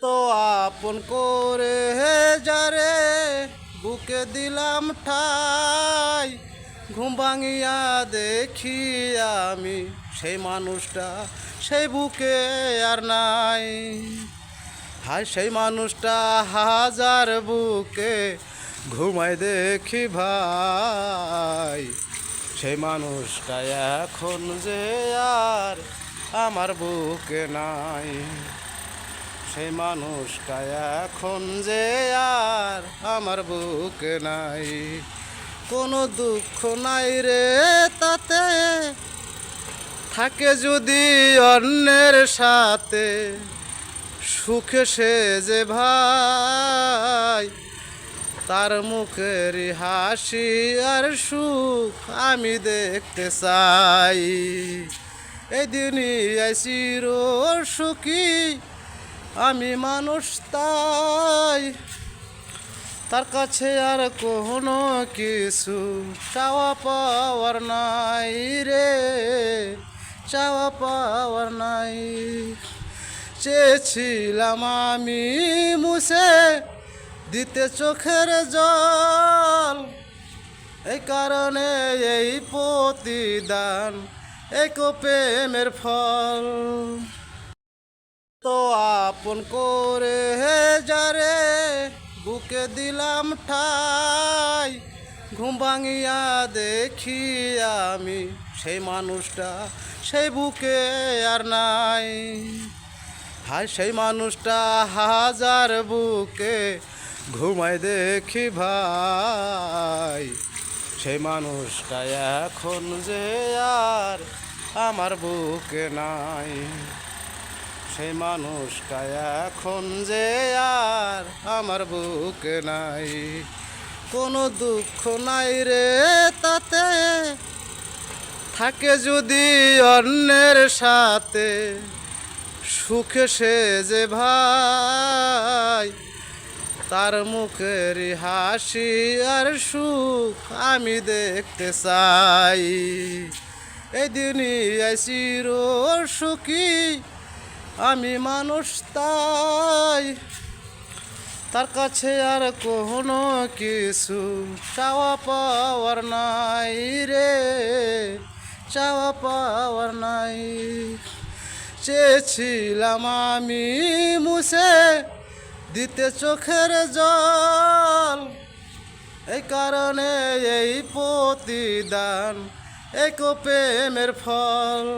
তো আপন করে যারে বুকে দিলাম ঠাই, ঘুম ভাঙিয়া দেখি আমি সেই মানুষটা সেই বুকে আর নাই। হায় সেই মানুষটা হাজার বুকে ঘুমাই দেখি ভাই, সেই মানুষটা এখন যে আর আমার বুকে নাই। সেই মানুষটা এখন যে আর আমার বুকে নাই। কোনো দুঃখ নাই রে তাতে, থাকে যদি অন্যের সাথে, সুখে সে যে ভাই, তার মুখের হাসি আর সুখ আমি দেখতে চাই। এই দিনই চির সুখী আমি মানুষ তাই, তার কাছে আর কোনো কিছু চাওয়া পাওয়ার নাই রে, চাওয়া পাওয়ার নাই। চেয়েছিলাম আমি মুছে দিতে চোখের জল, এই কারণে এই প্রতিদান, এই প্রেমের ফল। তো আপন করে যারে বুকে দিলাম ঠাই, ঘুম ভাঙিয়া দেখি আমি সেই মানুষটা সেই বুকে আর নাই। হায় সেই মানুষটা হাজার বুকে ঘুমাই দেখি ভাই, সেই মানুষটা এখন যে আর আমার বুকে নাই। সেই মানুষটা এখন যে আর আমার বুকে নাই। কোনো দুঃখ নাই রে তাতে, থাকে যদি অন্যের সাথে, সুখে সে যে ভাই, তার মুখের হাসি আর সুখ আমি দেখতে চাই। এই দিনই চির সুখী আমি মানুষ তাই, তার কাছে আর কোনো কিছু চাওয়া পাওয়ার নাই রে, চাওয়া পাওয়ার নাই। চেয়েছিলাম আমি মুছে দিতে চোখের জল, এই কারণে এই প্রতিদান, এই প্রেমের ফল।